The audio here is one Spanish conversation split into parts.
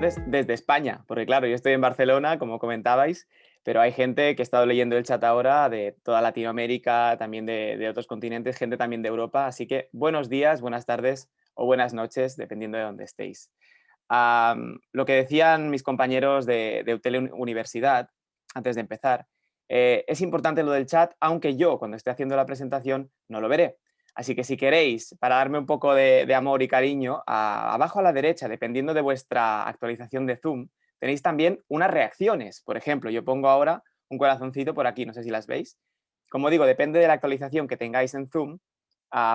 tardes desde España, porque claro, yo estoy en Barcelona, como comentabais, pero hay gente que ha estado leyendo el chat ahora de toda Latinoamérica, también de otros continentes, gente también de Europa, así que buenos días, buenas tardes o buenas noches, dependiendo de dónde estéis. Lo que decían mis compañeros de Eutele Universidad, antes de empezar, es importante lo del chat, aunque yo cuando esté haciendo la presentación no lo veré. Así que si queréis, para darme un poco de amor y cariño, abajo a la derecha, dependiendo de vuestra actualización de Zoom, tenéis también unas reacciones. Por ejemplo, yo pongo ahora un corazoncito por aquí, no sé si las veis. Como digo, depende de la actualización que tengáis en Zoom,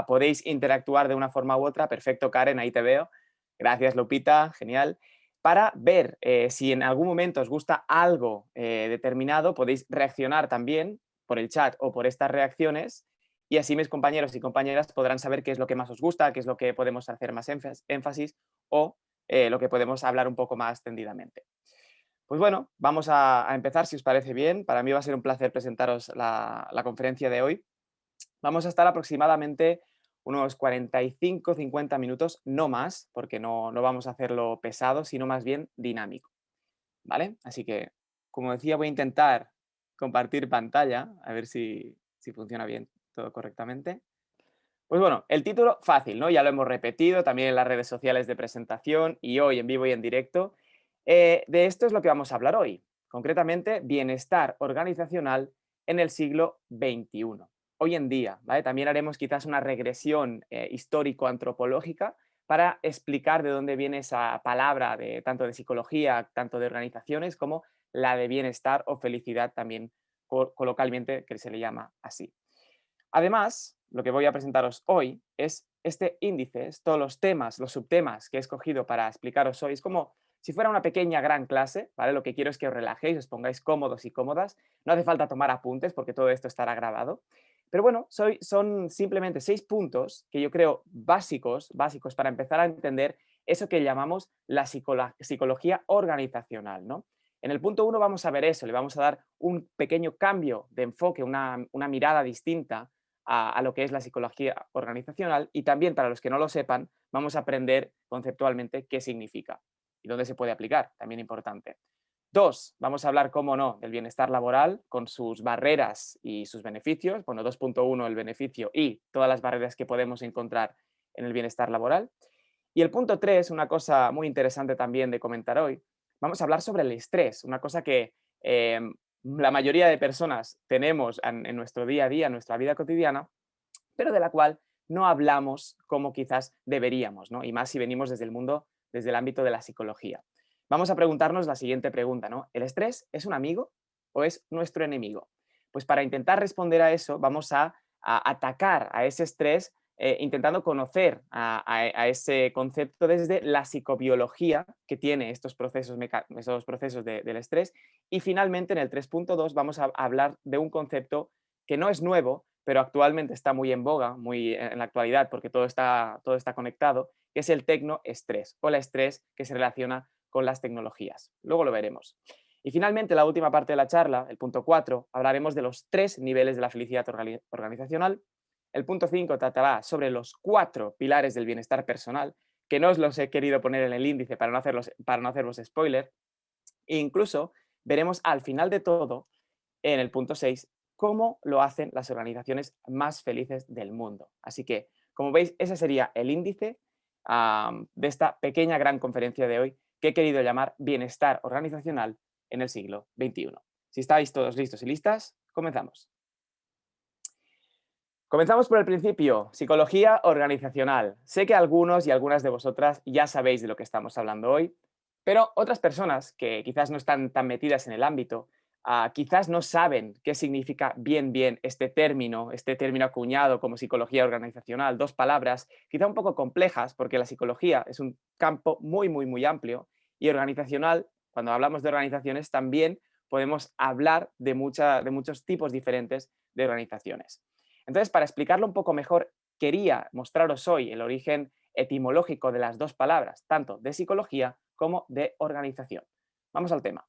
podéis interactuar de una forma u otra. Perfecto, Karen, ahí te veo. Gracias, Lupita, genial. Para ver si en algún momento os gusta algo determinado, podéis reaccionar también por el chat o por estas reacciones y así mis compañeros y compañeras podrán saber qué es lo que más os gusta, qué es lo que podemos hacer más énfasis o lo que podemos hablar un poco más tendidamente. Pues bueno, vamos a empezar si os parece bien. Para mí va a ser un placer presentaros la conferencia de hoy. Vamos a estar aproximadamente unos 45-50 minutos, no más, porque no vamos a hacerlo pesado, sino más bien dinámico, ¿vale? Así que, como decía, voy a intentar compartir pantalla, a ver si funciona bien todo correctamente. Pues bueno, el título fácil, ¿no? Ya lo hemos repetido también en las redes sociales de presentación y hoy en vivo y en directo. De esto es lo que vamos a hablar hoy, concretamente bienestar organizacional en el siglo XXI. Hoy en día, ¿vale? También haremos quizás una regresión histórico-antropológica para explicar de dónde viene esa palabra de tanto de psicología, tanto de organizaciones, como la de bienestar o felicidad también coloquialmente que se le llama así. Además, lo que voy a presentaros hoy es este índice, es todos los temas, los subtemas que he escogido para explicaros hoy. Es como si fuera una pequeña gran clase, ¿vale? Lo que quiero es que os relajéis, os pongáis cómodos y cómodas. No hace falta tomar apuntes porque todo esto estará grabado. Pero bueno, son simplemente 6 puntos que yo creo básicos para empezar a entender eso que llamamos la psicología organizacional, ¿no? En el punto 1 vamos a ver eso, le vamos a dar un pequeño cambio de enfoque, una mirada distinta a lo que es la psicología organizacional y también para los que no lo sepan, vamos a aprender conceptualmente qué significa y dónde se puede aplicar, también importante. 2, vamos a hablar, cómo no, del bienestar laboral con sus barreras y sus beneficios. Bueno, 2.1 el beneficio y todas las barreras que podemos encontrar en el bienestar laboral. Y el punto 3, una cosa muy interesante también de comentar hoy, vamos a hablar sobre el estrés, una cosa que la mayoría de personas tenemos en nuestro día a día, en nuestra vida cotidiana, pero de la cual no hablamos como quizás deberíamos, ¿no? Y más si venimos desde el mundo, desde el ámbito de la psicología. Vamos a preguntarnos la siguiente pregunta, ¿no? ¿El estrés es un amigo o es nuestro enemigo? Pues para intentar responder a eso, vamos a atacar a ese estrés intentando conocer a ese concepto desde la psicobiología que tiene estos procesos, del estrés. Y finalmente, en el 3.2 vamos a hablar de un concepto que no es nuevo, pero actualmente está muy en boga, muy en la actualidad, porque todo está conectado, que es el tecnoestrés o el estrés que se relaciona con las tecnologías. Luego lo veremos. Y finalmente, la última parte de la charla, el punto 4, hablaremos de los 3 niveles de la felicidad organizacional. El punto 5 tratará sobre los 4 pilares del bienestar personal, que no os los he querido poner en el índice para no haceros spoiler. E incluso veremos al final de todo, en el punto 6, cómo lo hacen las organizaciones más felices del mundo. Así que, como veis, ese sería el índice de esta pequeña gran conferencia de hoy que he querido llamar Bienestar Organizacional en el siglo XXI. Si estáis todos listos y listas, comenzamos. Comenzamos por el principio, psicología organizacional. Sé que algunos y algunas de vosotras ya sabéis de lo que estamos hablando hoy, pero otras personas que quizás no están tan metidas en el ámbito, quizás no saben qué significa bien este término acuñado como psicología organizacional, 2 palabras, quizá un poco complejas, porque la psicología es un campo muy amplio y organizacional, cuando hablamos de organizaciones, también podemos hablar de muchos tipos diferentes de organizaciones. Entonces, para explicarlo un poco mejor, quería mostraros hoy el origen etimológico de las 2 palabras, tanto de psicología como de organización. Vamos al tema.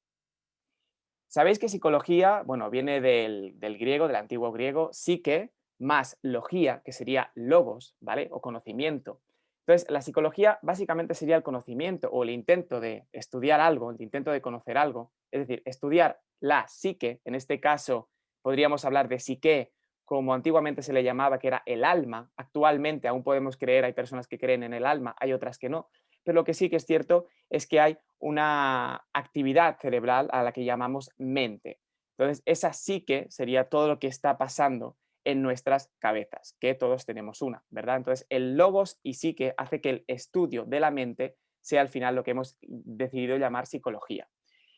Sabéis que psicología, bueno, viene del griego, del antiguo griego, psique, más logía, que sería logos, ¿vale? O conocimiento. Entonces, la psicología básicamente sería el conocimiento o el intento de estudiar algo, el intento de conocer algo, es decir, estudiar la psique, en este caso podríamos hablar de psique, como antiguamente se le llamaba, que era el alma. Actualmente aún podemos creer, hay personas que creen en el alma, hay otras que no, pero lo que sí que es cierto es que hay una actividad cerebral a la que llamamos mente. Entonces, esa psique sería todo lo que está pasando en nuestras cabezas, que todos tenemos una, ¿verdad? Entonces, el logos y psique hace que el estudio de la mente sea al final lo que hemos decidido llamar psicología.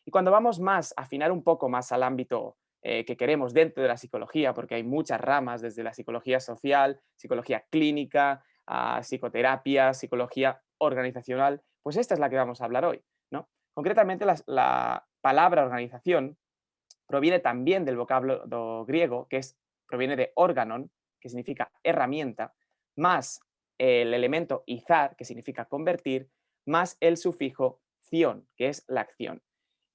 Y cuando vamos más, a afinar un poco más al ámbito que queremos dentro de la psicología, porque hay muchas ramas, desde la psicología social, psicología clínica, a psicoterapia, psicología organizacional, pues esta es la que vamos a hablar hoy, ¿no? Concretamente, la palabra organización proviene también del vocablo griego, proviene de organon, que significa herramienta, más el elemento izar, que significa convertir, más el sufijo ción, que es la acción.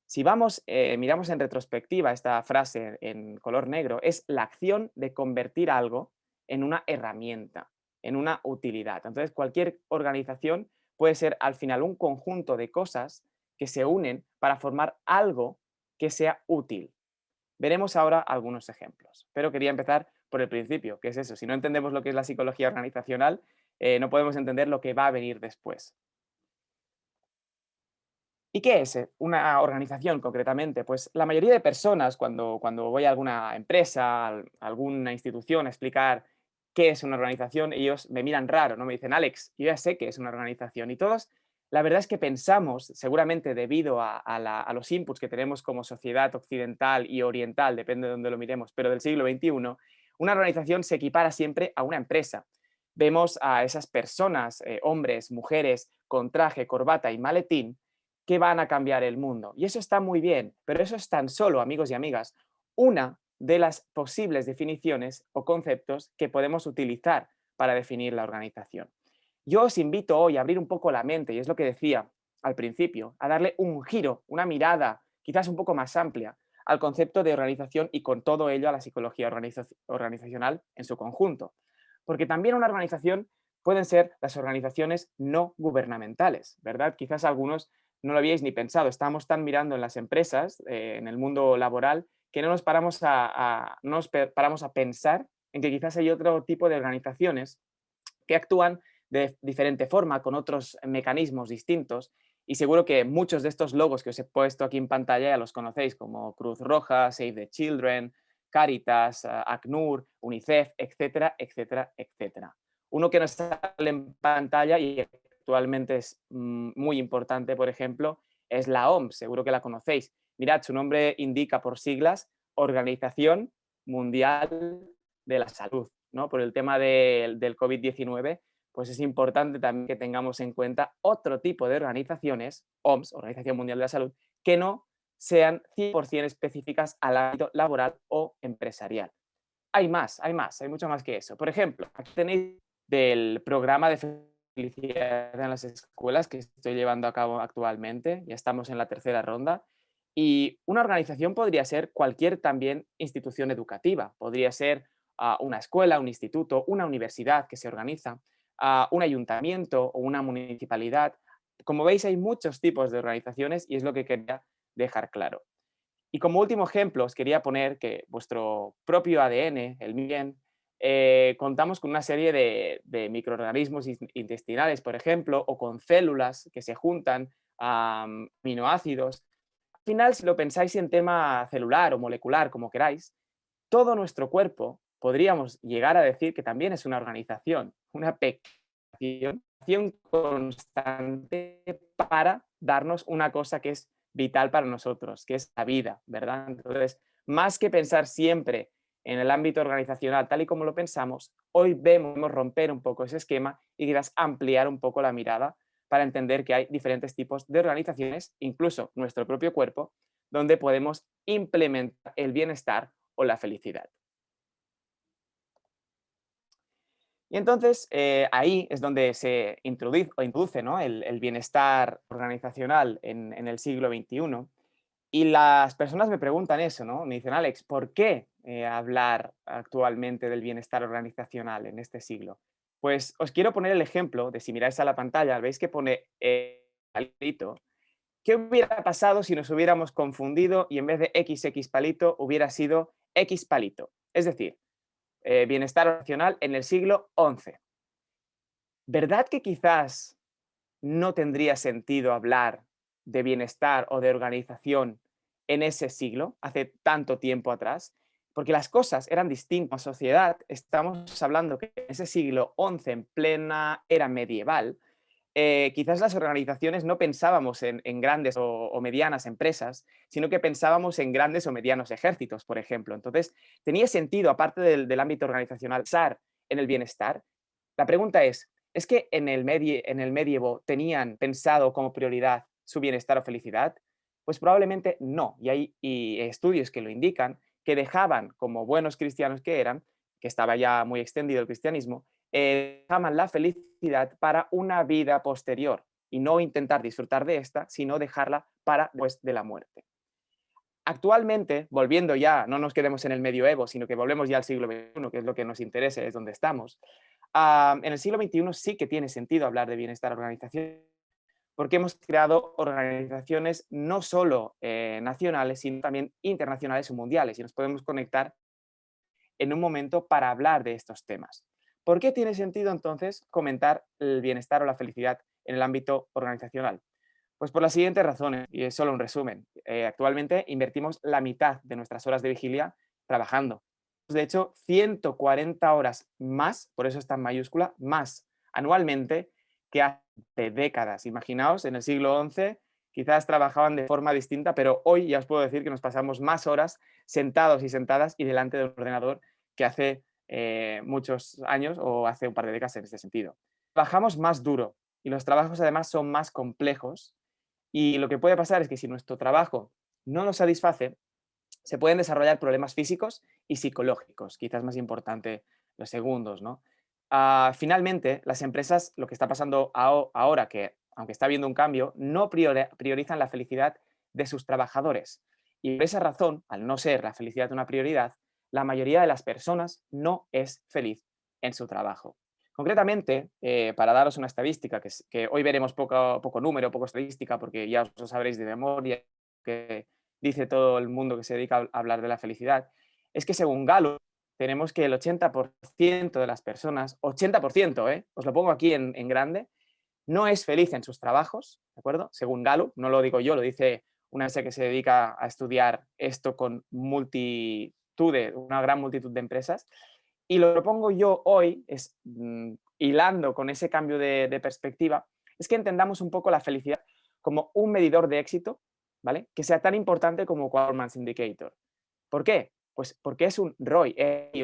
Si miramos en retrospectiva esta frase en color negro, es la acción de convertir algo en una herramienta, en una utilidad. Entonces, cualquier organización puede ser al final un conjunto de cosas que se unen para formar algo que sea útil. Veremos ahora algunos ejemplos, pero quería empezar por el principio, que es eso. Si no entendemos lo que es la psicología organizacional, no podemos entender lo que va a venir después. ¿Y qué es una organización concretamente? Pues la mayoría de personas, cuando voy a alguna empresa, a alguna institución a explicar qué es una organización, ellos me miran raro, ¿no? Me dicen, Alex, yo ya sé qué es una organización. Y todos, la verdad es que pensamos, seguramente debido a los inputs que tenemos como sociedad occidental y oriental, depende de dónde lo miremos, pero del siglo XXI, una organización se equipara siempre a una empresa. Vemos a esas personas, hombres, mujeres, con traje, corbata y maletín, que van a cambiar el mundo. Y eso está muy bien, pero eso es tan solo, amigos y amigas, una de las posibles definiciones o conceptos que podemos utilizar para definir la organización. Yo os invito hoy a abrir un poco la mente, y es lo que decía al principio, a darle un giro, una mirada quizás un poco más amplia al concepto de organización y con todo ello a la psicología organizacional en su conjunto. Porque también una organización pueden ser las organizaciones no gubernamentales, ¿verdad? Quizás algunos no lo habíais ni pensado, estamos tan mirando en las empresas, en el mundo laboral, que no nos paramos a pensar en que quizás hay otro tipo de organizaciones que actúan de diferente forma, con otros mecanismos distintos. Y seguro que muchos de estos logos que os he puesto aquí en pantalla ya los conocéis, como Cruz Roja, Save the Children, Caritas, ACNUR, UNICEF, etcétera, etcétera, etcétera. Uno que nos sale en pantalla y actualmente es muy importante, por ejemplo, es la OMS, seguro que la conocéis. Mirad, su nombre indica por siglas Organización Mundial de la Salud, ¿no? Por el tema del COVID-19, pues es importante también que tengamos en cuenta otro tipo de organizaciones, OMS, Organización Mundial de la Salud, que no sean 100% específicas al ámbito laboral o empresarial. Hay mucho más que eso. Por ejemplo, aquí tenéis del programa de felicidad en las escuelas que estoy llevando a cabo actualmente, ya estamos en la tercera ronda, y una organización podría ser cualquier también institución educativa, podría ser una escuela, un instituto, una universidad que se organiza, un ayuntamiento o una municipalidad. Como veis, hay muchos tipos de organizaciones y es lo que quería dejar claro. Y como último ejemplo, os quería poner que vuestro propio ADN, el MIEN, contamos con una serie de microorganismos intestinales, por ejemplo, o con células que se juntan a aminoácidos. Al final, si lo pensáis en tema celular o molecular, como queráis, todo nuestro cuerpo podríamos llegar a decir que también es una organización, una pequeña acción constante para darnos una cosa que es vital para nosotros, que es la vida, ¿verdad? Entonces, más que pensar siempre en el ámbito organizacional tal y como lo pensamos, hoy vemos romper un poco ese esquema y quizás ampliar un poco la mirada para entender que hay diferentes tipos de organizaciones, incluso nuestro propio cuerpo, donde podemos implementar el bienestar o la felicidad. Y entonces ahí es donde se introduce, ¿no? el bienestar organizacional en el siglo XXI. Y las personas me preguntan eso, ¿no? Me dicen, Alex, ¿por qué hablar actualmente del bienestar organizacional en este siglo? Pues os quiero poner el ejemplo de si miráis a la pantalla, veis que pone palito. ¿Qué hubiera pasado si nos hubiéramos confundido y en vez de XX palito hubiera sido X palito? Es decir, bienestar racional en el siglo XI. ¿Verdad que quizás no tendría sentido hablar de bienestar o de organización en ese siglo, hace tanto tiempo atrás? Porque las cosas eran distintas. En sociedad, estamos hablando que en ese siglo XI, en plena era medieval, quizás las organizaciones no pensábamos en grandes o medianas empresas, sino que pensábamos en grandes o medianos ejércitos, por ejemplo. Entonces, tenía sentido, aparte del ámbito organizacional, pensar en el bienestar. La pregunta ¿es que en el medievo tenían pensado como prioridad su bienestar o felicidad? Pues probablemente no. Y hay estudios que lo indican, que dejaban, como buenos cristianos que eran, que estaba ya muy extendido el cristianismo, dejaban la felicidad para una vida posterior y no intentar disfrutar de esta, sino dejarla para después de la muerte. Actualmente, volviendo ya, no nos quedemos en el medioevo, sino que volvemos ya al siglo XXI, que es lo que nos interesa, es donde estamos. En el siglo XXI sí que tiene sentido hablar de bienestar organización, porque hemos creado organizaciones no solo nacionales, sino también internacionales o mundiales, y nos podemos conectar en un momento para hablar de estos temas. ¿Por qué tiene sentido entonces comentar el bienestar o la felicidad en el ámbito organizacional? Pues por las siguientes razones, y es solo un resumen. Actualmente invertimos la mitad de nuestras horas de vigilia trabajando. De hecho, 140 horas más, por eso está en mayúscula, más anualmente que hace décadas. Imaginaos, en el siglo XI quizás trabajaban de forma distinta, pero hoy ya os puedo decir que nos pasamos más horas sentados y sentadas y delante de un ordenador que hace muchos años o hace un par de décadas en este sentido. Trabajamos más duro y los trabajos además son más complejos y lo que puede pasar es que si nuestro trabajo no nos satisface, se pueden desarrollar problemas físicos y psicológicos, quizás más importante los segundos, ¿no? Finalmente, las empresas, lo que está pasando ahora, que aunque está habiendo un cambio, no priorizan la felicidad de sus trabajadores. Y por esa razón, al no ser la felicidad una prioridad, la mayoría de las personas no es feliz en su trabajo. Concretamente, para daros una estadística, que hoy veremos poco número, poco estadística, porque ya os lo sabréis de memoria, que dice todo el mundo que se dedica a hablar de la felicidad, es que según Gallup tenemos que el 80% de las personas, 80%, os lo pongo aquí en grande, no es feliz en sus trabajos, ¿de acuerdo? Según Gallup, no lo digo yo, lo dice una empresa que se dedica a estudiar esto con una gran multitud de empresas. Y lo que propongo yo hoy es, hilando con ese cambio de perspectiva, es que entendamos un poco la felicidad como un medidor de éxito, ¿vale? Que sea tan importante como Performance Indicator. ¿Por qué? Pues porque es un ROI,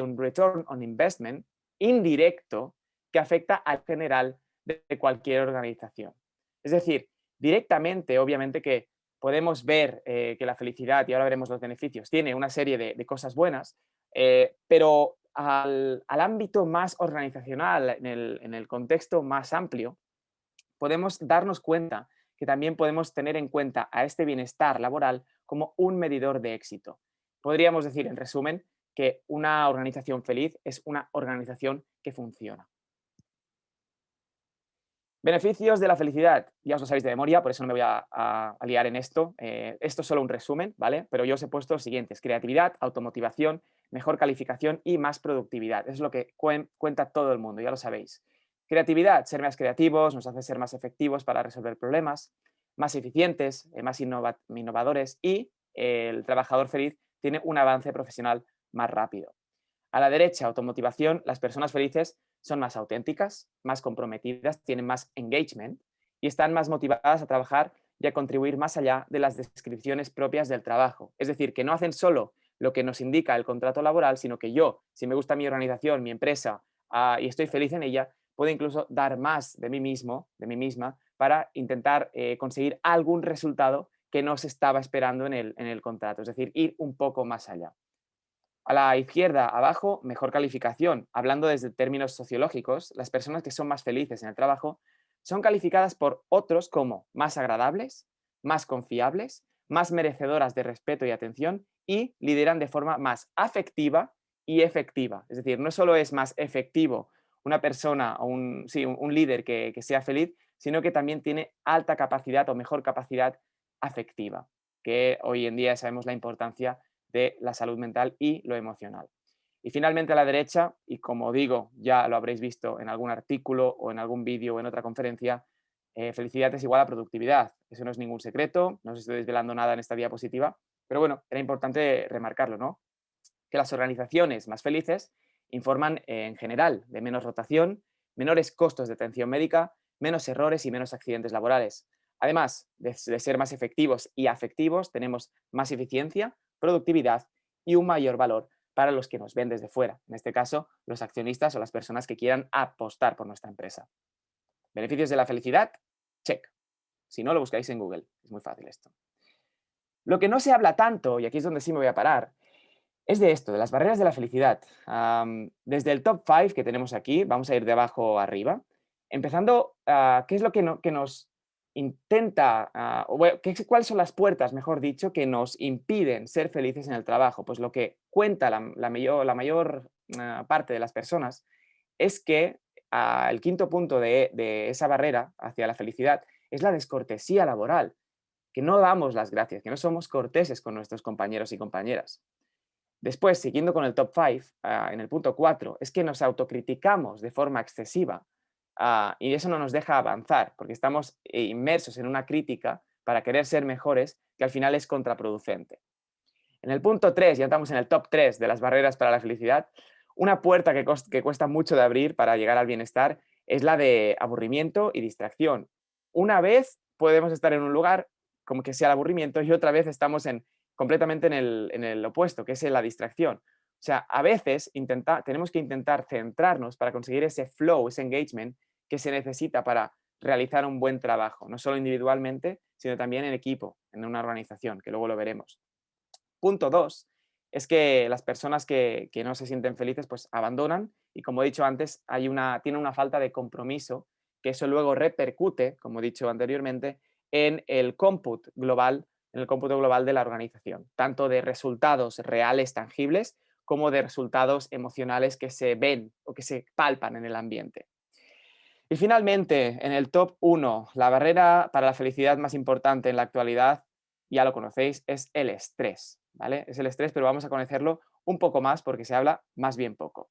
un Return on Investment indirecto que afecta al general de cualquier organización. Es decir, directamente, obviamente que podemos ver que la felicidad, y ahora veremos los beneficios, tiene una serie de cosas buenas, pero al ámbito más organizacional, en el contexto más amplio, podemos darnos cuenta que también podemos tener en cuenta a este bienestar laboral como un medidor de éxito. Podríamos decir, en resumen, que una organización feliz es una organización que funciona. Beneficios de la felicidad, ya os lo sabéis de memoria, por eso no me voy a liar en esto. Esto es solo un resumen, ¿vale? Pero yo os he puesto los siguientes: creatividad, automotivación, mejor calificación y más productividad. Eso es lo que cuenta todo el mundo, ya lo sabéis. Creatividad, ser más creativos, nos hace ser más efectivos para resolver problemas, más eficientes, más innovadores y el trabajador feliz tiene un avance profesional más rápido. A la derecha, automotivación, las personas felices son más auténticas, más comprometidas, tienen más engagement y están más motivadas a trabajar y a contribuir más allá de las descripciones propias del trabajo. Es decir, que no hacen solo lo que nos indica el contrato laboral, sino que yo, si me gusta mi organización, mi empresa, y estoy feliz en ella, puedo incluso dar más de mí mismo, de mí misma, para intentar conseguir algún resultado que no se estaba esperando en el contrato. Es decir, ir un poco más allá. A la izquierda, abajo, mejor calificación. Hablando desde términos sociológicos, las personas que son más felices en el trabajo son calificadas por otros como más agradables, más confiables, más merecedoras de respeto y atención y lideran de forma más afectiva y efectiva. Es decir, no solo es más efectivo una persona o un líder que sea feliz, sino que también tiene alta capacidad o mejor capacidad afectiva, que hoy en día sabemos la importancia de la salud mental y lo emocional. Y finalmente a la derecha, y como digo, ya lo habréis visto en algún artículo o en algún vídeo o en otra conferencia, felicidad es igual a productividad. Eso no es ningún secreto, no os estoy desvelando nada en esta diapositiva, pero bueno, era importante remarcarlo, ¿no? Que las organizaciones más felices informan en general de menos rotación, menores costos de atención médica, menos errores y menos accidentes laborales. Además de ser más efectivos y afectivos, tenemos más eficiencia, productividad y un mayor valor para los que nos ven desde fuera, en este caso los accionistas o las personas que quieran apostar por nuestra empresa. ¿Beneficios de la felicidad? Check. Si no, lo buscáis en Google. Es muy fácil esto. Lo que no se habla tanto, y aquí es donde sí me voy a parar, es de esto, de las barreras de la felicidad. Desde el top 5 que tenemos aquí, vamos a ir de abajo a arriba, empezando, ¿qué es lo que, que nos intenta, o bueno, cuáles son las puertas, mejor dicho, que nos impiden ser felices en el trabajo? Pues lo que cuenta la mayor parte de las personas es que el quinto punto de esa barrera hacia la felicidad es la descortesía laboral, que no damos las gracias, que no somos corteses con nuestros compañeros y compañeras. Después, siguiendo con el top 5, en el punto 4, es que nos autocriticamos de forma excesiva y eso no nos deja avanzar porque estamos inmersos en una crítica para querer ser mejores que al final es contraproducente. En el punto 3, ya estamos en el top 3 de las barreras para la felicidad, una puerta que cuesta mucho de abrir para llegar al bienestar es la de aburrimiento y distracción. Una vez podemos estar en un lugar como que sea el aburrimiento y otra vez estamos completamente en el opuesto, que es en la distracción. O sea, a veces tenemos que intentar centrarnos para conseguir ese flow, ese engagement que se necesita para realizar un buen trabajo, no solo individualmente, sino también en equipo, en una organización, que luego lo veremos. Punto 2 es que las personas que no se sienten felices pues abandonan y como he dicho antes, tiene una falta de compromiso que eso luego repercute, como he dicho anteriormente, en el cómputo global de la organización, tanto de resultados reales tangibles como de resultados emocionales que se ven o que se palpan en el ambiente. Y finalmente, en el top 1, la barrera para la felicidad más importante en la actualidad, ya lo conocéis, es el estrés, ¿vale? Es el estrés, pero vamos a conocerlo un poco más porque se habla más bien poco.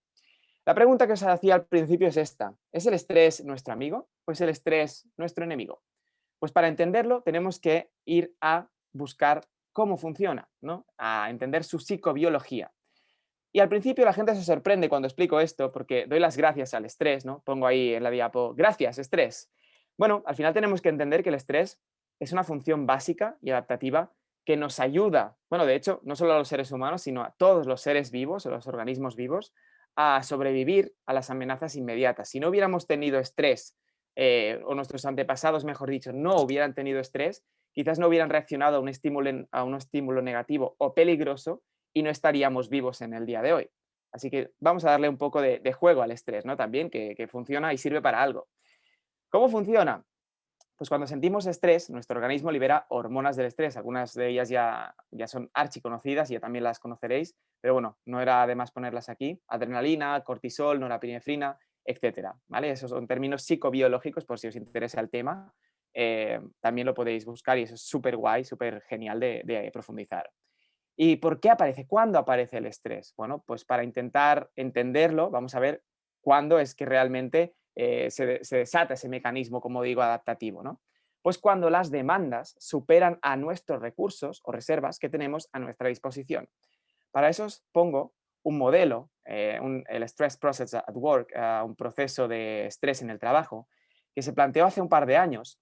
La pregunta que os hacía al principio es esta: ¿es el estrés nuestro amigo o es el estrés nuestro enemigo? Pues para entenderlo tenemos que ir a buscar cómo funciona, ¿no? A entender su psicobiología. Y al principio la gente se sorprende cuando explico esto porque doy las gracias al estrés, ¿no? Pongo ahí en la diapo, gracias, estrés. Bueno, al final tenemos que entender que el estrés es una función básica y adaptativa que nos ayuda, bueno, de hecho, no solo a los seres humanos, sino a todos los seres vivos o los organismos vivos, a sobrevivir a las amenazas inmediatas. Si no hubiéramos tenido estrés, o nuestros antepasados, mejor dicho, no hubieran tenido estrés, quizás no hubieran reaccionado a un estímulo negativo o peligroso y no estaríamos vivos en el día de hoy. Así que vamos a darle un poco de juego al estrés, ¿no? También que funciona y sirve para algo. ¿Cómo funciona? Pues cuando sentimos estrés, nuestro organismo libera hormonas del estrés. Algunas de ellas ya son archiconocidas y ya también las conoceréis, pero bueno, no era de más ponerlas aquí. Adrenalina, cortisol, norepinefrina, etcétera, ¿vale? Esos son términos psicobiológicos por si os interesa el tema. También lo podéis buscar y eso es súper guay, súper genial de profundizar. ¿Y por qué aparece? ¿Cuándo aparece el estrés? Bueno, pues para intentar entenderlo, vamos a ver cuándo es que realmente se desata ese mecanismo, como digo, adaptativo, ¿no? Pues cuando las demandas superan a nuestros recursos o reservas que tenemos a nuestra disposición. Para eso os pongo un modelo, el Stress Process at Work, un proceso de estrés en el trabajo, que se planteó hace un par de años.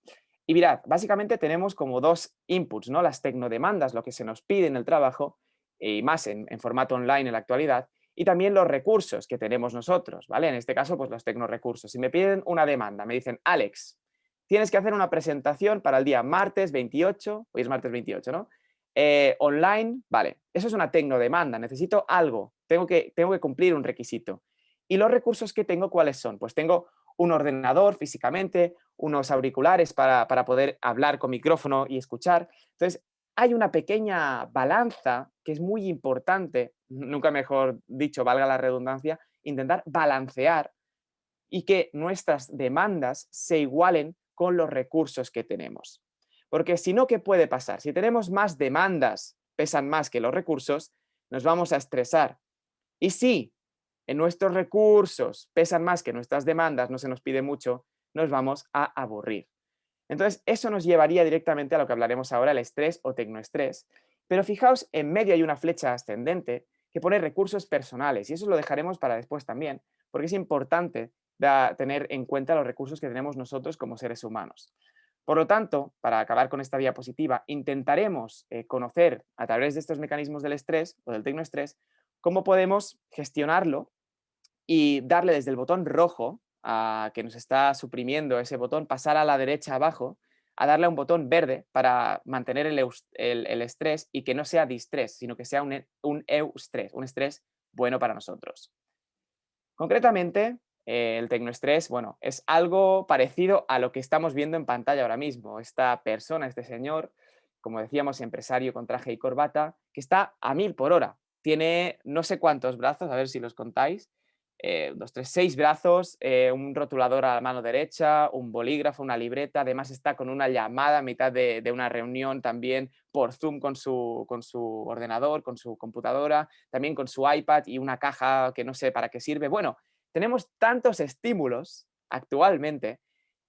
Y mirad, básicamente tenemos como dos inputs, ¿no? Las tecnodemandas, lo que se nos pide en el trabajo, y más en formato online en la actualidad, y también los recursos que tenemos nosotros, ¿vale? En este caso, pues los tecnorecursos. Si me piden una demanda, me dicen, Alex, tienes que hacer una presentación para el día martes 28, hoy es martes 28, ¿no? Online, vale, eso es una tecnodemanda, necesito algo, tengo que cumplir un requisito. ¿Y los recursos que tengo cuáles son? Pues tengo un ordenador físicamente, unos auriculares para poder hablar con micrófono y escuchar. Entonces, hay una pequeña balanza que es muy importante, nunca mejor dicho, valga la redundancia, intentar balancear y que nuestras demandas se igualen con los recursos que tenemos. Porque si no, ¿qué puede pasar? Si tenemos más demandas, pesan más que los recursos, nos vamos a estresar. Y si en nuestros recursos pesan más que nuestras demandas, no se nos pide mucho, nos vamos a aburrir. Entonces, eso nos llevaría directamente a lo que hablaremos ahora, el estrés o tecnoestrés. Pero fijaos, en medio hay una flecha ascendente que pone recursos personales y eso lo dejaremos para después también, porque es importante tener en cuenta los recursos que tenemos nosotros como seres humanos. Por lo tanto, para acabar con esta diapositiva, intentaremos conocer a través de estos mecanismos del estrés o del tecnoestrés cómo podemos gestionarlo y darle desde el botón rojo que nos está suprimiendo ese botón, pasar a la derecha abajo, a darle a un botón verde para mantener el estrés y que no sea distrés, sino que sea un eustrés, un estrés bueno para nosotros. Concretamente, el tecnoestrés, bueno, es algo parecido a lo que estamos viendo en pantalla ahora mismo. Esta persona, este señor, como decíamos, empresario con traje y corbata, que está a 1000 por hora. Tiene no sé cuántos brazos, a ver si los contáis. 2, 3, 6 brazos, un rotulador a la mano derecha, un bolígrafo, una libreta. Además está con una llamada a mitad de una reunión también por Zoom con su ordenador, con su computadora, también con su iPad y una caja que no sé para qué sirve. Bueno, tenemos tantos estímulos actualmente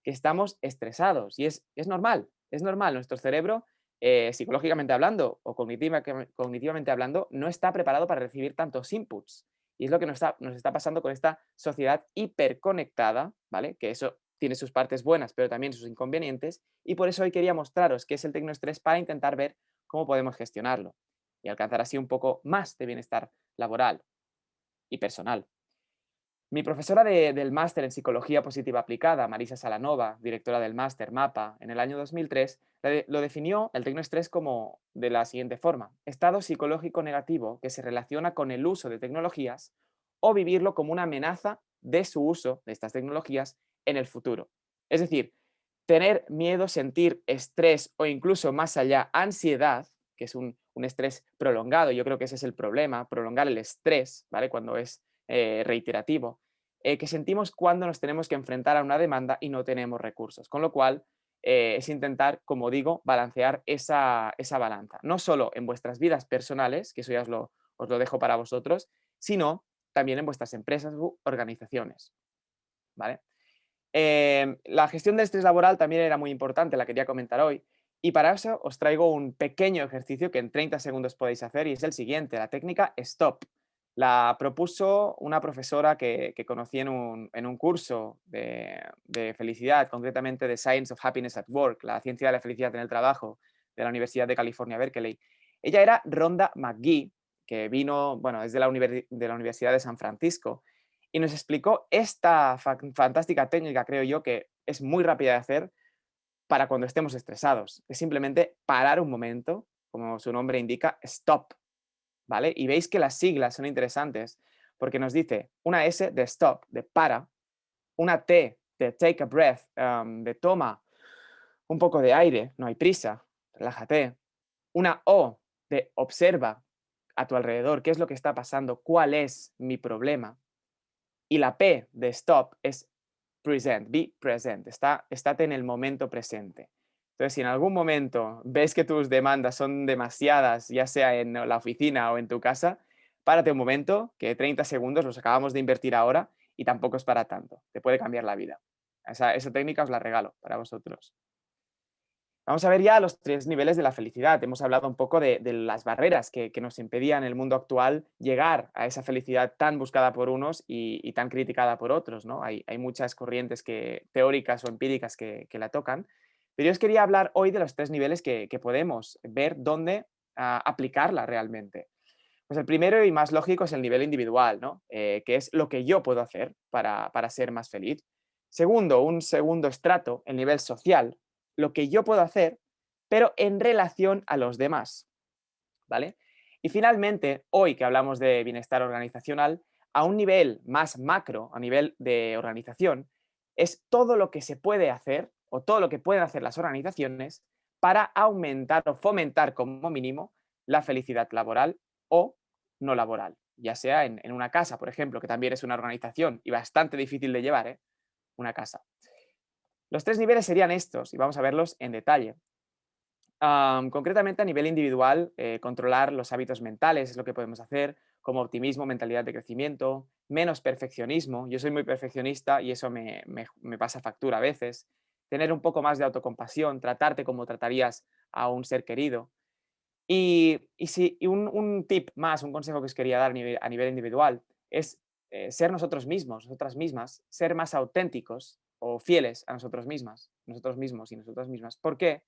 que estamos estresados y es normal, es normal. Nuestro cerebro, psicológicamente hablando o cognitivamente hablando, no está preparado para recibir tantos inputs. Y es lo que nos está pasando con esta sociedad hiperconectada, ¿vale? Que eso tiene sus partes buenas, pero también sus inconvenientes. Y por eso hoy quería mostraros qué es el tecnoestrés para intentar ver cómo podemos gestionarlo y alcanzar así un poco más de bienestar laboral y personal. Mi profesora del máster en Psicología Positiva Aplicada, Marisa Salanova, directora del máster MAPA, en el año 2003, lo definió el tecnoestrés como de la siguiente forma: estado psicológico negativo que se relaciona con el uso de tecnologías o vivirlo como una amenaza de su uso de estas tecnologías en el futuro. Es decir, tener miedo, sentir estrés o incluso más allá, ansiedad, que es un estrés prolongado. Yo creo que ese es el problema, prolongar el estrés, ¿vale? Cuando es reiterativo, que sentimos cuando nos tenemos que enfrentar a una demanda y no tenemos recursos. Con lo cual, es intentar, como digo, balancear esa balanza. No solo en vuestras vidas personales, que eso ya os lo dejo para vosotros, sino también en vuestras empresas u organizaciones. ¿Vale? La gestión del estrés laboral también era muy importante, la quería comentar hoy. Y para eso os traigo un pequeño ejercicio que en 30 segundos podéis hacer y es el siguiente, la técnica STOP. La propuso una profesora que conocí en un curso de felicidad, concretamente de Science of Happiness at Work, la ciencia de la felicidad en el trabajo, de la Universidad de California, Berkeley. Ella era Rhonda McGee, que vino, bueno, es de la Universidad de San Francisco, y nos explicó esta fantástica técnica, creo yo, que es muy rápida de hacer para cuando estemos estresados. Es simplemente parar un momento, como su nombre indica, stop, ¿vale? Y veis que las siglas son interesantes porque nos dice una S de stop, de para, una T de take a breath, de toma un poco de aire, no hay prisa, relájate. Una O de observa a tu alrededor, qué es lo que está pasando, cuál es mi problema. Y la P de stop es present, be present, estate en el momento presente. Entonces, si en algún momento ves que tus demandas son demasiadas, ya sea en la oficina o en tu casa, párate un momento, que 30 segundos los acabamos de invertir ahora y tampoco es para tanto. Te puede cambiar la vida. Esa técnica os la regalo para vosotros. Vamos a ver ya los 3 niveles de la felicidad. Hemos hablado un poco de las barreras que nos impedían en el mundo actual llegar a esa felicidad tan buscada por unos y tan criticada por otros, ¿no? Hay muchas corrientes teóricas o empíricas que la tocan, pero yo os quería hablar hoy de los 3 niveles que podemos ver dónde aplicarla realmente. Pues el primero y más lógico es el nivel individual, ¿no? Que es lo que yo puedo hacer para ser más feliz. Segundo, un segundo estrato, el nivel social, lo que yo puedo hacer, pero en relación a los demás, ¿vale? Y finalmente, hoy que hablamos de bienestar organizacional, a un nivel más macro, a nivel de organización, es todo lo que se puede hacer o todo lo que pueden hacer las organizaciones para aumentar o fomentar como mínimo la felicidad laboral o no laboral, ya sea en una casa, por ejemplo, que también es una organización y bastante difícil de llevar, ¿eh? Una casa. Los tres niveles serían estos y vamos a verlos en detalle. Concretamente a nivel individual, controlar los hábitos mentales es lo que podemos hacer, como optimismo, mentalidad de crecimiento, menos perfeccionismo. Yo soy muy perfeccionista y eso me pasa factura a veces. Tener un poco más de autocompasión, tratarte como tratarías a un ser querido. Y un tip más, un consejo que os quería dar a nivel individual es ser nosotros mismos, nosotras mismas, ser más auténticos o fieles a nosotros mismos y nosotras mismas. ¿Por qué?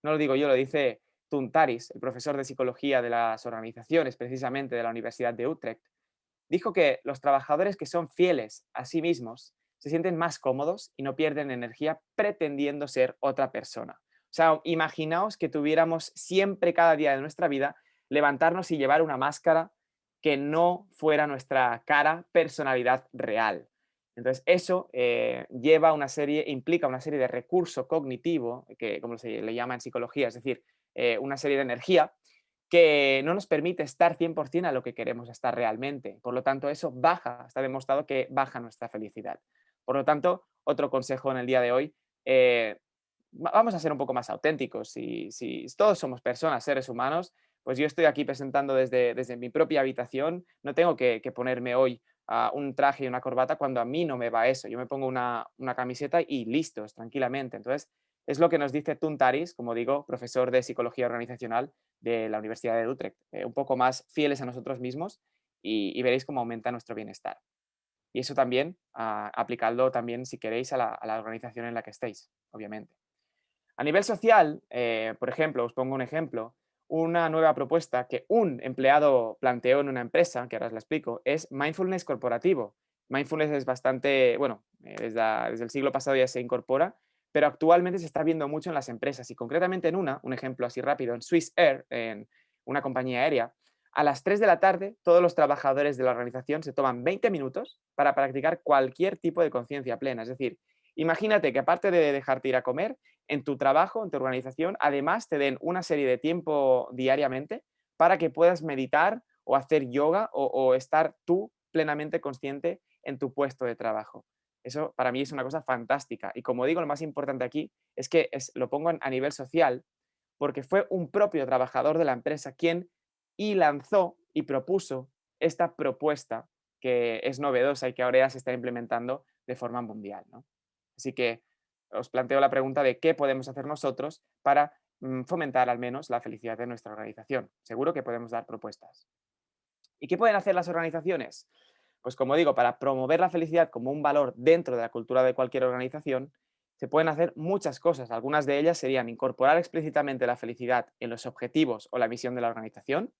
No lo digo yo, lo dice Tuntaris, el profesor de psicología de las organizaciones, precisamente de la Universidad de Utrecht. Dijo que los trabajadores que son fieles a sí mismos se sienten más cómodos y no pierden energía pretendiendo ser otra persona. O sea, imaginaos que tuviéramos siempre, cada día de nuestra vida, levantarnos y llevar una máscara que no fuera nuestra cara, personalidad real. Entonces, eso implica una serie de recurso cognitivo, que como se le llama en psicología, es decir, una serie de energía que no nos permite estar 100% a lo que queremos estar realmente. Por lo tanto, eso baja, está demostrado que baja nuestra felicidad. Por lo tanto, otro consejo en el día de hoy, vamos a ser un poco más auténticos. Si todos somos personas, seres humanos, pues yo estoy aquí presentando desde mi propia habitación, no tengo que ponerme hoy un traje y una corbata cuando a mí no me va eso. Yo me pongo una camiseta y listos, tranquilamente. Entonces, es lo que nos dice Tuntaris, como digo, profesor de psicología organizacional de la Universidad de Utrecht. Un poco más fieles a nosotros mismos y veréis cómo aumenta nuestro bienestar. Y eso también, aplicadlo también si queréis a la organización en la que estéis, obviamente. A nivel social, por ejemplo, os pongo un ejemplo, una nueva propuesta que un empleado planteó en una empresa, que ahora os la explico, es mindfulness corporativo. Mindfulness es bastante, bueno, desde el siglo pasado ya se incorpora, pero actualmente se está viendo mucho en las empresas y concretamente en un ejemplo así rápido, en Swiss Air, en una compañía aérea, a las 3 de la tarde todos los trabajadores de la organización se toman 20 minutos para practicar cualquier tipo de conciencia plena. Es decir, imagínate que aparte de dejarte ir a comer, en tu trabajo, en tu organización, además te den una serie de tiempo diariamente para que puedas meditar o hacer yoga o estar tú plenamente consciente en tu puesto de trabajo. Eso para mí es una cosa fantástica. Y como digo, lo más importante aquí es que lo pongo a nivel social porque fue un propio trabajador de la empresa quien y lanzó y propuso esta propuesta que es novedosa y que ahora ya se está implementando de forma mundial, ¿no? Así que os planteo la pregunta de qué podemos hacer nosotros para fomentar al menos la felicidad de nuestra organización. Seguro que podemos dar propuestas. ¿Y qué pueden hacer las organizaciones? Pues como digo, para promover la felicidad como un valor dentro de la cultura de cualquier organización, se pueden hacer muchas cosas. Algunas de ellas serían incorporar explícitamente la felicidad en los objetivos o la misión de la organización,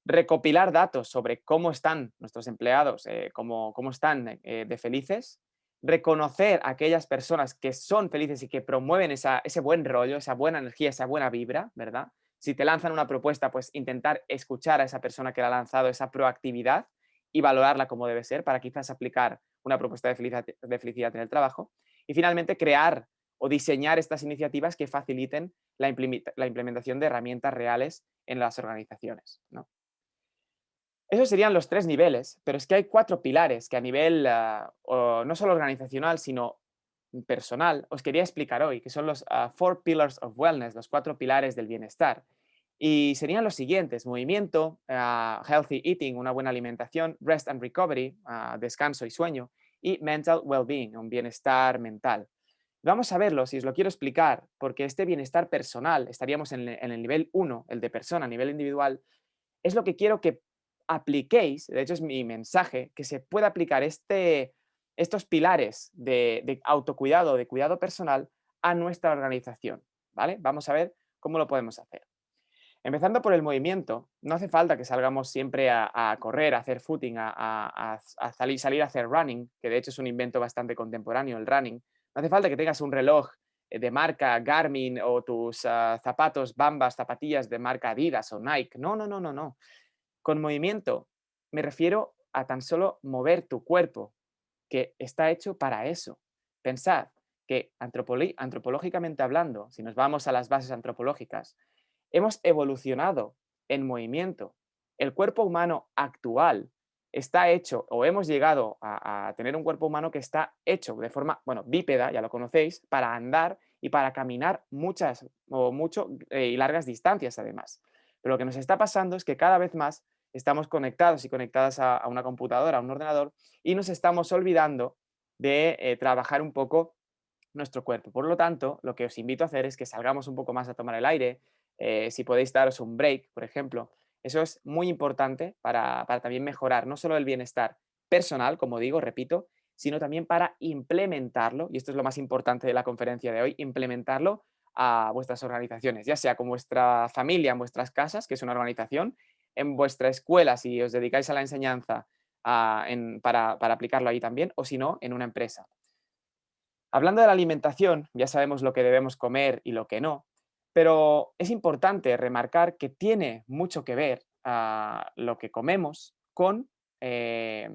recopilar datos sobre cómo están nuestros empleados, cómo están de felices, reconocer a aquellas personas que son felices y que promueven ese buen rollo, esa buena energía, esa buena vibra, ¿verdad? Si te lanzan una propuesta, pues intentar escuchar a esa persona que la ha lanzado, esa proactividad y valorarla como debe ser para quizás aplicar una propuesta de felicidad en el trabajo. Y finalmente, crear o diseñar estas iniciativas que faciliten la implementación de herramientas reales en las organizaciones, ¿no? Esos serían los tres niveles, pero es que hay cuatro pilares que a nivel no solo organizacional, sino personal, os quería explicar hoy, que son los Four Pillars of Wellness, los cuatro pilares del bienestar. Y serían los siguientes: movimiento, healthy eating, una buena alimentación, rest and recovery, descanso y sueño, y mental well-being, un bienestar mental. Vamos a verlo, si os lo quiero explicar, porque este bienestar personal, estaríamos en el nivel uno, el de persona, a nivel individual, es lo que quiero que apliquéis, de hecho es mi mensaje, que se pueda aplicar estos pilares de autocuidado, de cuidado personal a nuestra organización, ¿vale? Vamos a ver cómo lo podemos hacer. Empezando por el movimiento, no hace falta que salgamos siempre a correr, a hacer footing, a salir a hacer running, que de hecho es un invento bastante contemporáneo, el running. No hace falta que tengas un reloj de marca Garmin o tus zapatos Bambas, zapatillas de marca Adidas o Nike. No, no, no, no, no. Con movimiento me refiero a tan solo mover tu cuerpo, que está hecho para eso. Pensad que antropológicamente hablando, si nos vamos a las bases antropológicas, hemos evolucionado en movimiento. El cuerpo humano actual está hecho o hemos llegado a tener un cuerpo humano que está hecho de forma, bueno, bípeda, ya lo conocéis, para andar y para caminar muchas o mucho y largas distancias además. Pero lo que nos está pasando es que cada vez más estamos conectados y conectadas a una computadora, a un ordenador, y nos estamos olvidando de trabajar un poco nuestro cuerpo. Por lo tanto, lo que os invito a hacer es que salgamos un poco más a tomar el aire, si podéis daros un break, por ejemplo. Eso es muy importante para también mejorar no solo el bienestar personal, como digo, repito, sino también para implementarlo, y esto es lo más importante de la conferencia de hoy, implementarlo a vuestras organizaciones, ya sea con vuestra familia en vuestras casas, que es una organización, en vuestra escuela, si os dedicáis a la enseñanza para aplicarlo ahí también, o si no, en una empresa. Hablando de la alimentación, ya sabemos lo que debemos comer y lo que no, pero es importante remarcar que tiene mucho que ver lo que comemos con eh,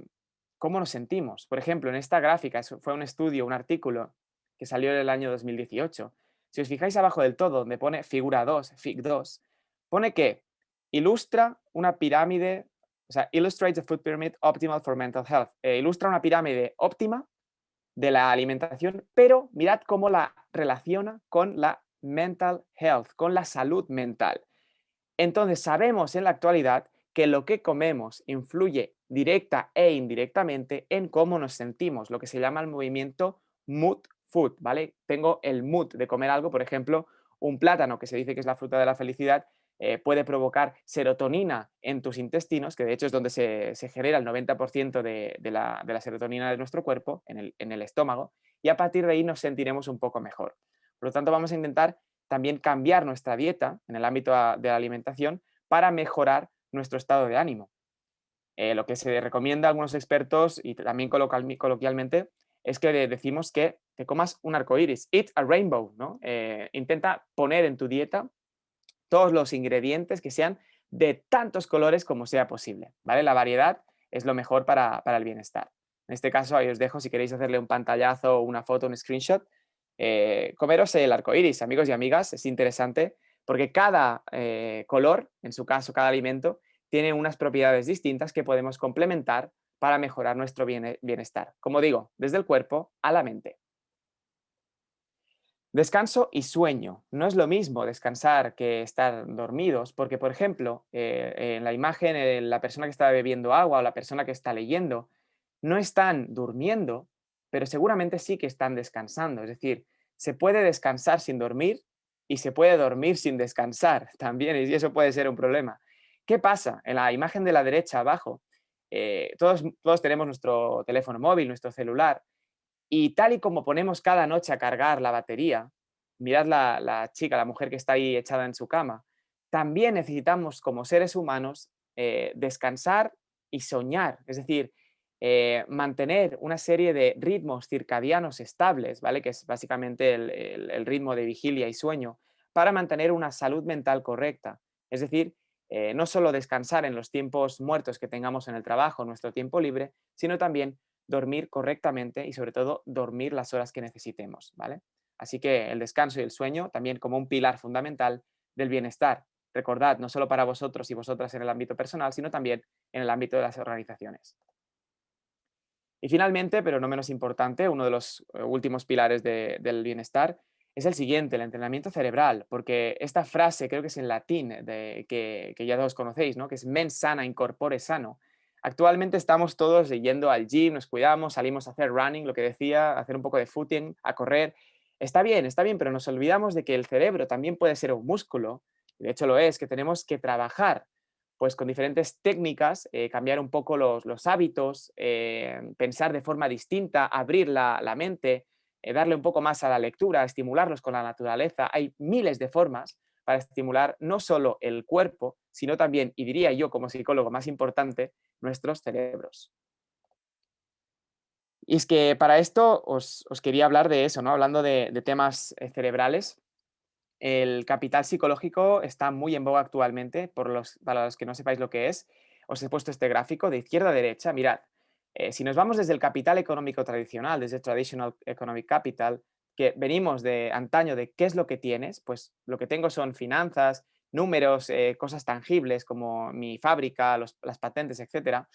cómo nos sentimos. Por ejemplo, en esta gráfica, eso fue un estudio, un artículo que salió en el año 2018. Si os fijáis abajo del todo, donde pone figura 2, Fig 2, pone que ilustra una pirámide, o sea, illustrates a food pyramid optimal for mental health. Ilustra una pirámide óptima de la alimentación, pero mirad cómo la relaciona con la mental health, con la salud mental. Entonces, sabemos en la actualidad que lo que comemos influye directa e indirectamente en cómo nos sentimos, lo que se llama el movimiento mood food, ¿vale? Tengo el mood de comer algo, por ejemplo, un plátano, que se dice que es la fruta de la felicidad, puede provocar serotonina en tus intestinos, que de hecho es donde se genera el 90% de la serotonina de nuestro cuerpo, en el estómago, y a partir de ahí nos sentiremos un poco mejor. Por lo tanto, vamos a intentar también cambiar nuestra dieta en el ámbito de la alimentación para mejorar nuestro estado de ánimo. Lo que se recomienda a algunos expertos y también coloquialmente es que decimos que te comas un arco iris, eat a rainbow, ¿no? Intenta poner en tu dieta todos los ingredientes que sean de tantos colores como sea posible, ¿vale? La variedad es lo mejor para el bienestar. En este caso, ahí os dejo si queréis hacerle un pantallazo, una foto, un screenshot. Comeros el arco iris, amigos y amigas, es interesante porque cada color, en su caso, cada alimento, tiene unas propiedades distintas que podemos complementar para mejorar nuestro bienestar. Como digo, desde el cuerpo a la mente. Descanso y sueño. No es lo mismo descansar que estar dormidos, porque, por ejemplo, en la imagen, la persona que está bebiendo agua o la persona que está leyendo, no están durmiendo, pero seguramente sí que están descansando. Es decir, se puede descansar sin dormir y se puede dormir sin descansar también, y eso puede ser un problema. ¿Qué pasa? En la imagen de la derecha abajo, todos tenemos nuestro teléfono móvil, nuestro celular, y tal y como ponemos cada noche a cargar la batería, mirad la chica, la mujer que está ahí echada en su cama, también necesitamos como seres humanos descansar y soñar, es decir, mantener una serie de ritmos circadianos estables, ¿vale? Que es básicamente el ritmo de vigilia y sueño, para mantener una salud mental correcta. Es decir, no solo descansar en los tiempos muertos que tengamos en el trabajo, nuestro tiempo libre, sino también dormir correctamente y sobre todo dormir las horas que necesitemos, ¿vale? Así que el descanso y el sueño también como un pilar fundamental del bienestar. Recordad, no solo para vosotros y vosotras en el ámbito personal, sino también en el ámbito de las organizaciones. Y finalmente, pero no menos importante, uno de los últimos pilares del bienestar es el siguiente, el entrenamiento cerebral, porque esta frase creo que es en latín, que ya todos conocéis, ¿no? Que es mens sana in corpore sano. Actualmente estamos todos yendo al gym, nos cuidamos, salimos a hacer running, lo que decía, a hacer un poco de footing, a correr. Está bien, pero nos olvidamos de que el cerebro también puede ser un músculo, y de hecho lo es, que tenemos que trabajar pues con diferentes técnicas, cambiar un poco los hábitos, pensar de forma distinta, abrir la mente, darle un poco más a la lectura, estimularlos con la naturaleza. Hay miles de formas para estimular no solo el cuerpo, sino también, y diría yo como psicólogo más importante, nuestros cerebros. Y es que para esto os quería hablar de eso, ¿no? Hablando de temas cerebrales. El capital psicológico está muy en boga actualmente, para los que no sepáis lo que es, os he puesto este gráfico de izquierda a derecha. Mirad, si nos vamos desde el capital económico tradicional, desde Traditional Economic Capital, que venimos de antaño de qué es lo que tienes, pues lo que tengo son finanzas, números, cosas tangibles como mi fábrica, las patentes, etcétera.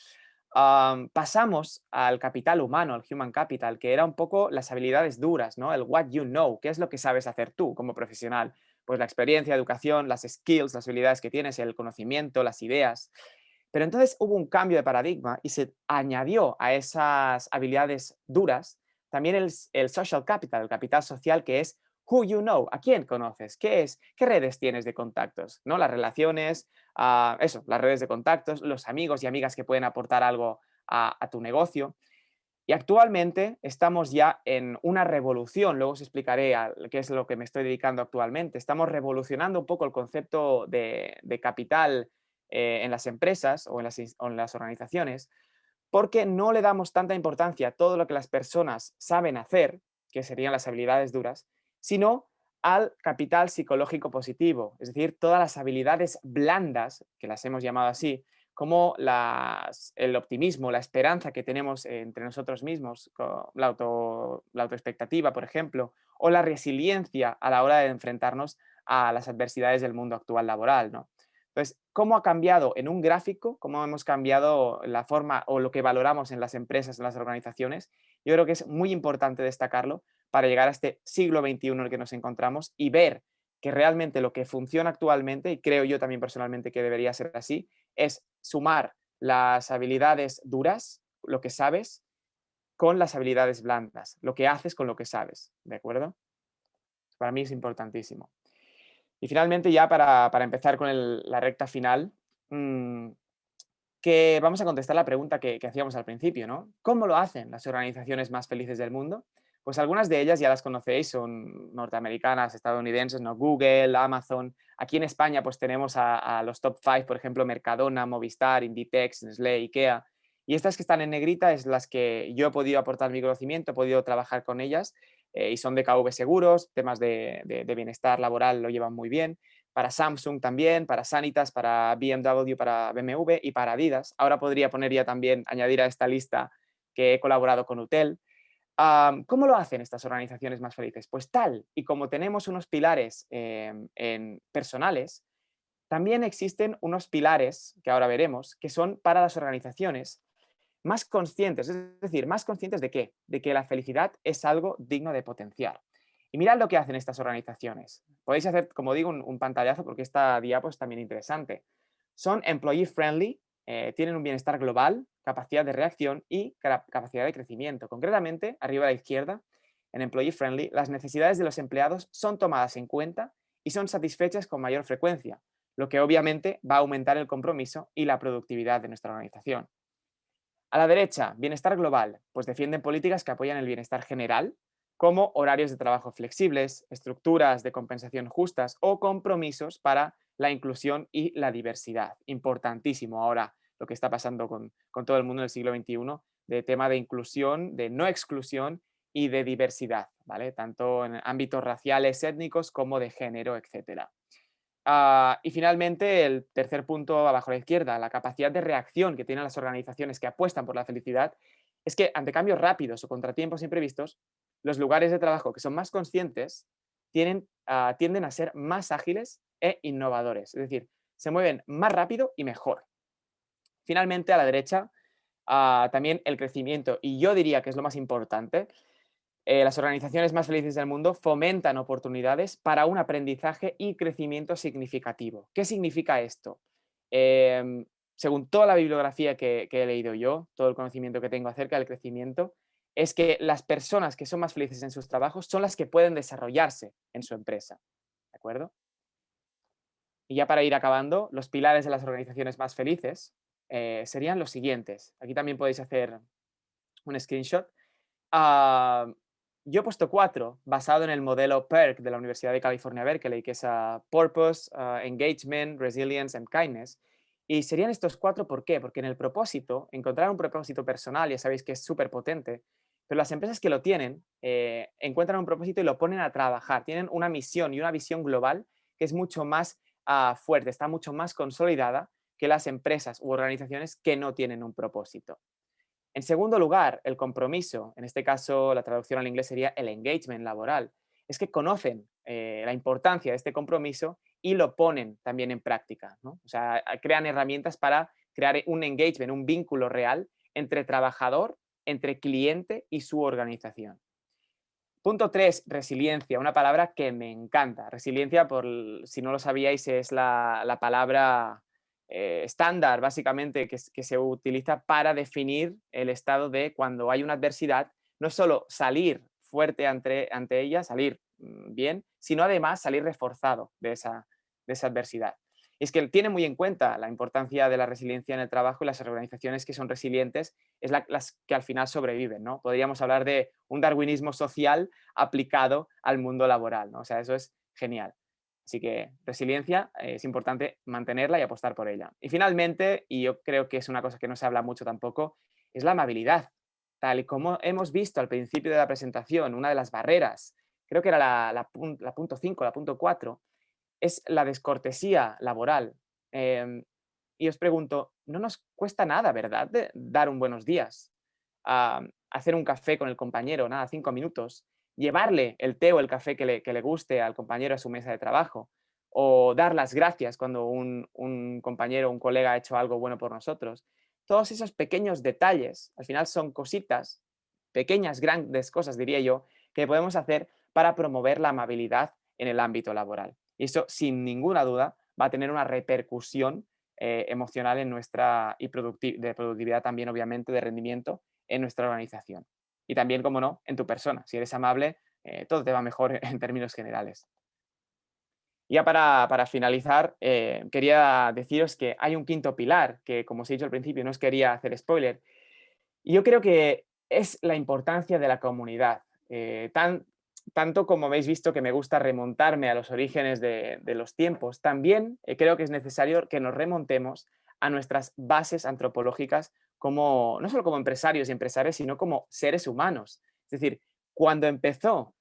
pasamos al capital humano, al human capital, que era un poco las habilidades duras, ¿no? El what you know, qué es lo que sabes hacer tú como profesional. Pues la experiencia, educación, las skills, las habilidades que tienes, el conocimiento, las ideas. Pero entonces hubo un cambio de paradigma y se añadió a esas habilidades duras también el social capital, el capital social, que es who you know, a quién conoces, qué es, qué redes tienes de contactos, ¿no? Las relaciones, eso, las redes de contactos, los amigos y amigas que pueden aportar algo a tu negocio. Y actualmente estamos ya en una revolución, luego os explicaré qué es lo que me estoy dedicando actualmente. Estamos revolucionando un poco el concepto de capital en las empresas o en las organizaciones, porque no le damos tanta importancia a todo lo que las personas saben hacer, que serían las habilidades duras, sino al capital psicológico positivo, es decir, todas las habilidades blandas, que las hemos llamado así, como el optimismo, la esperanza que tenemos entre nosotros mismos, la autoexpectativa, por ejemplo, o la resiliencia a la hora de enfrentarnos a las adversidades del mundo actual laboral, ¿no? Entonces, ¿cómo ha cambiado en un gráfico? ¿Cómo hemos cambiado la forma o lo que valoramos en las empresas, en las organizaciones? Yo creo que es muy importante destacarlo para llegar a este siglo XXI en el que nos encontramos y ver que realmente lo que funciona actualmente, y creo yo también personalmente que debería ser así, es sumar las habilidades duras, lo que sabes, con las habilidades blandas, lo que haces con lo que sabes, ¿de acuerdo? Para mí es importantísimo. Y finalmente, ya para empezar con la recta final, mm, que vamos a contestar la pregunta que hacíamos al principio, ¿no? ¿Cómo lo hacen las organizaciones más felices del mundo? Pues algunas de ellas ya las conocéis, son norteamericanas, estadounidenses, ¿no? Google, Amazon. Aquí en España pues tenemos a los top 5, por ejemplo, Mercadona, Movistar, Inditex, Nestlé, IKEA. Y estas que están en negrita es las que yo he podido aportar mi conocimiento, he podido trabajar con ellas y son de KV Seguros, temas de bienestar laboral lo llevan muy bien, para Samsung también, para Sanitas, para BMW, para BMW y para Adidas. Ahora podría poner ya también, añadir a esta lista que he colaborado con Utel. ¿Cómo lo hacen estas organizaciones más felices? Pues tal y como tenemos unos pilares personales, también existen unos pilares que ahora veremos que son para las organizaciones más conscientes, es decir, más conscientes de qué? De que la felicidad es algo digno de potenciar. Y mirad lo que hacen estas organizaciones. Podéis hacer, como digo, un pantallazo porque esta diapo es también interesante. Son employee friendly, tienen un bienestar global, capacidad de reacción y capacidad de crecimiento. Concretamente, arriba a la izquierda, en employee friendly, las necesidades de los empleados son tomadas en cuenta y son satisfechas con mayor frecuencia, lo que obviamente va a aumentar el compromiso y la productividad de nuestra organización. A la derecha, bienestar global, pues defienden políticas que apoyan el bienestar general, como horarios de trabajo flexibles, estructuras de compensación justas o compromisos para la inclusión y la diversidad. Importantísimo ahora lo que está pasando con todo el mundo en el siglo XXI, de tema de inclusión, de no exclusión y de diversidad, ¿vale? Tanto en ámbitos raciales, étnicos como de género, etcétera. Y finalmente, el tercer punto abajo a la izquierda, la capacidad de reacción que tienen las organizaciones que apuestan por la felicidad, es que ante cambios rápidos o contratiempos imprevistos, los lugares de trabajo que son más conscientes tienden a ser más ágiles e innovadores, es decir, se mueven más rápido y mejor. Finalmente, a la derecha, también el crecimiento, y yo diría que es lo más importante, las organizaciones más felices del mundo fomentan oportunidades para un aprendizaje y crecimiento significativo. ¿Qué significa esto? Según toda la bibliografía que he leído yo, todo el conocimiento que tengo acerca del crecimiento, es que las personas que son más felices en sus trabajos son las que pueden desarrollarse en su empresa. ¿De acuerdo? Y ya para ir acabando, los pilares de las organizaciones más felices serían los siguientes. Aquí también podéis hacer un screenshot. Ah, yo he puesto 4 basado en el modelo PERC de la Universidad de California, Berkeley, que es Purpose, Engagement, Resilience and Kindness. Y serían estos 4, ¿por qué? Porque en el propósito, encontrar un propósito personal, ya sabéis que es súper potente, pero las empresas que lo tienen encuentran un propósito y lo ponen a trabajar. Tienen una misión y una visión global que es mucho más fuerte, está mucho más consolidada que las empresas u organizaciones que no tienen un propósito. En segundo lugar, el compromiso, en este caso la traducción al inglés sería el engagement laboral, es que conocen la importancia de este compromiso y lo ponen también en práctica, ¿no? O sea, crean herramientas para crear un engagement, un vínculo real entre trabajador, entre cliente y su organización. Punto 3, resiliencia, una palabra que me encanta. Resiliencia, si no lo sabíais, es la palabra estándar, básicamente, que se utiliza para definir el estado de cuando hay una adversidad, no solo salir fuerte ante ella, salir bien, sino además salir reforzado de esa adversidad. Y es que tiene muy en cuenta la importancia de la resiliencia en el trabajo y las organizaciones que son resilientes es las que al final sobreviven, ¿no? Podríamos hablar de un darwinismo social aplicado al mundo laboral, ¿no? O sea, eso es genial. Así que resiliencia es importante mantenerla y apostar por ella. Y finalmente, y yo creo que es una cosa que no se habla mucho tampoco, es la amabilidad. Tal y como hemos visto al principio de la presentación, una de las barreras, creo que era la punto 5, la punto 4, es la descortesía laboral. Y os pregunto, no nos cuesta nada, ¿verdad?, de dar un buenos días, hacer un café con el compañero, nada, 5 minutos, llevarle el té o el café que le guste al compañero a su mesa de trabajo, o dar las gracias cuando un compañero o un colega ha hecho algo bueno por nosotros. Todos esos pequeños detalles, al final son cositas, pequeñas, grandes cosas, diría yo, que podemos hacer para promover la amabilidad en el ámbito laboral. Y eso, sin ninguna duda, va a tener una repercusión emocional en nuestra y de productividad también, obviamente, de rendimiento en nuestra organización. Y también, como no, en tu persona. Si eres amable, todo te va mejor en términos generales. Ya para finalizar, quería deciros que hay un quinto pilar, que como os he dicho al principio, no os quería hacer spoiler, y yo creo que es la importancia de la comunidad. Tanto como habéis visto que me gusta remontarme a los orígenes de los tiempos, también creo que es necesario que nos remontemos a nuestras bases antropológicas como, no solo como empresarios y empresarias, sino como seres humanos. Es decir, cuando empezó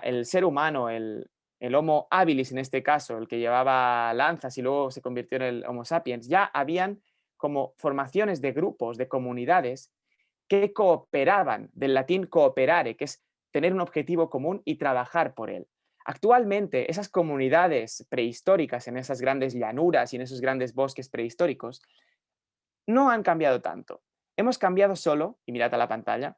el ser humano, el Homo habilis en este caso, el que llevaba lanzas y luego se convirtió en el Homo sapiens, ya habían como formaciones de grupos, de comunidades que cooperaban, del latín cooperare, que es tener un objetivo común y trabajar por él. Actualmente, esas comunidades prehistóricas en esas grandes llanuras y en esos grandes bosques prehistóricos no han cambiado tanto. Hemos cambiado solo, y mirad a la pantalla,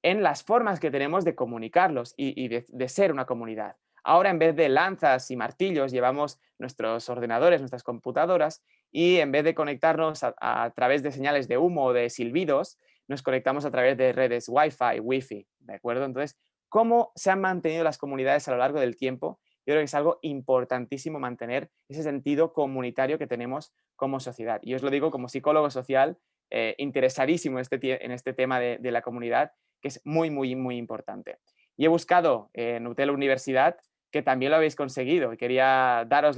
en las formas que tenemos de comunicarlos y de ser una comunidad. Ahora, en vez de lanzas y martillos, llevamos nuestros ordenadores, nuestras computadoras, y en vez de conectarnos a través de señales de humo o de silbidos, nos conectamos a través de redes Wi-Fi, Wi-Fi, ¿de acuerdo? Entonces, ¿cómo se han mantenido las comunidades a lo largo del tiempo? Yo creo que es algo importantísimo mantener ese sentido comunitario que tenemos como sociedad. Y os lo digo como psicólogo social, interesadísimo en este tema de la comunidad, que es muy, muy, muy importante. Y he buscado en UTEL Universidad, que también lo habéis conseguido, y quería daros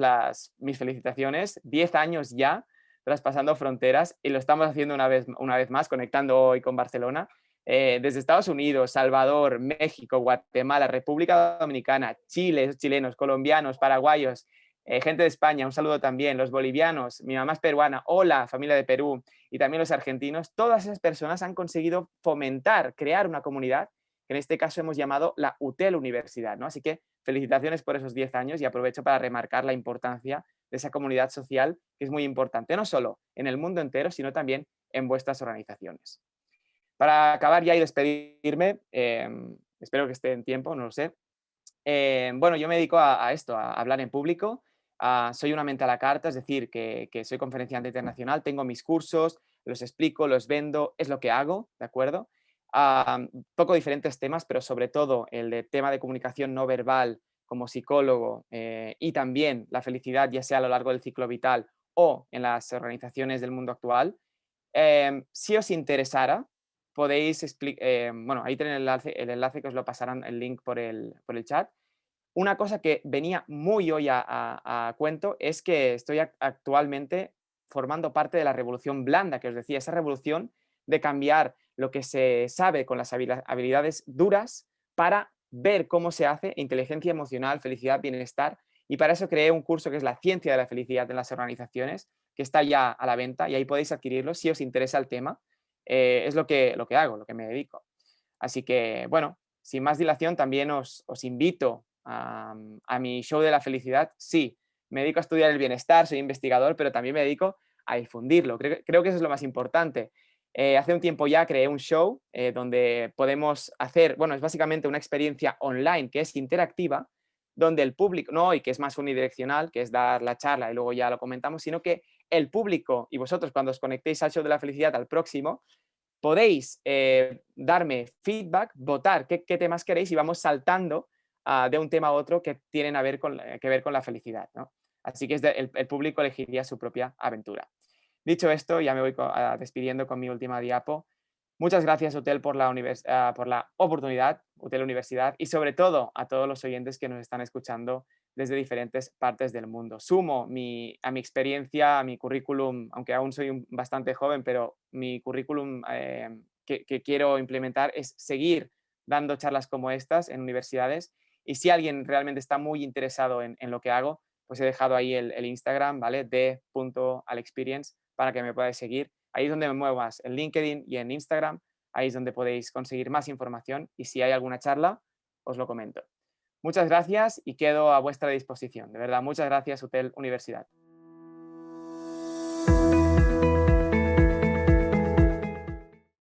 mis felicitaciones. 10 años ya traspasando fronteras y lo estamos haciendo una vez más, conectando hoy con Barcelona. Desde Estados Unidos, Salvador, México, Guatemala, República Dominicana, Chile, chilenos, colombianos, paraguayos, gente de España, un saludo también, los bolivianos, mi mamá es peruana, hola, familia de Perú, y también los argentinos, todas esas personas han conseguido fomentar, crear una comunidad, que en este caso hemos llamado la UTEL Universidad, ¿no? Así que felicitaciones por esos 10 años y aprovecho para remarcar la importancia de esa comunidad social, que es muy importante, no solo en el mundo entero, sino también en vuestras organizaciones. Para acabar ya y despedirme, espero que esté en tiempo, no lo sé. Bueno, yo me dedico a esto, a hablar en público. Soy una mente a la carta, es decir, que soy conferenciante internacional, tengo mis cursos, los explico, los vendo, es lo que hago, ¿de acuerdo? Toco diferentes temas, pero sobre todo el de tema de comunicación no verbal como psicólogo y también la felicidad, ya sea a lo largo del ciclo vital o en las organizaciones del mundo actual. Si os interesara, podéis bueno, ahí tenéis el enlace que os lo pasarán el link por el chat. Una cosa que venía muy hoy a cuento es que estoy actualmente formando parte de la revolución blanda, que os decía, esa revolución de cambiar lo que se sabe con las habilidades duras para ver cómo se hace inteligencia emocional, felicidad, bienestar. Y para eso creé un curso que es la ciencia de la felicidad en las organizaciones, que está ya a la venta y ahí podéis adquirirlo si os interesa el tema. Es lo que hago, lo que me dedico. Así que, bueno, sin más dilación, también os invito a mi show de la felicidad. Sí, me dedico a estudiar el bienestar, soy investigador, pero también me dedico a difundirlo. Creo que eso es lo más importante. Hace un tiempo ya creé un show donde podemos hacer, bueno, es básicamente una experiencia online que es interactiva, donde el público, no y que es más unidireccional, que es dar la charla y luego ya lo comentamos, sino que el público y vosotros cuando os conectéis al show de la felicidad al próximo, podéis darme feedback, votar qué temas queréis y vamos saltando de un tema a otro que tienen que ver con la felicidad, ¿no? Así que el público elegiría su propia aventura. Dicho esto, ya me voy despidiendo con mi última diapo. Muchas gracias, Hotel, por la oportunidad, Hotel Universidad, y sobre todo a todos los oyentes que nos están escuchando desde diferentes partes del mundo. Sumo a mi experiencia, a mi currículum, aunque aún soy bastante joven, pero mi currículum que quiero implementar es seguir dando charlas como estas en universidades. Y si alguien realmente está muy interesado en lo que hago, pues he dejado ahí el Instagram, ¿vale? d.alexperience para que me podáis seguir. Ahí es donde me muevo más, en LinkedIn y en Instagram. Ahí es donde podéis conseguir más información y si hay alguna charla, os lo comento. Muchas gracias y quedo a vuestra disposición. De verdad, muchas gracias, Hotel Universidad.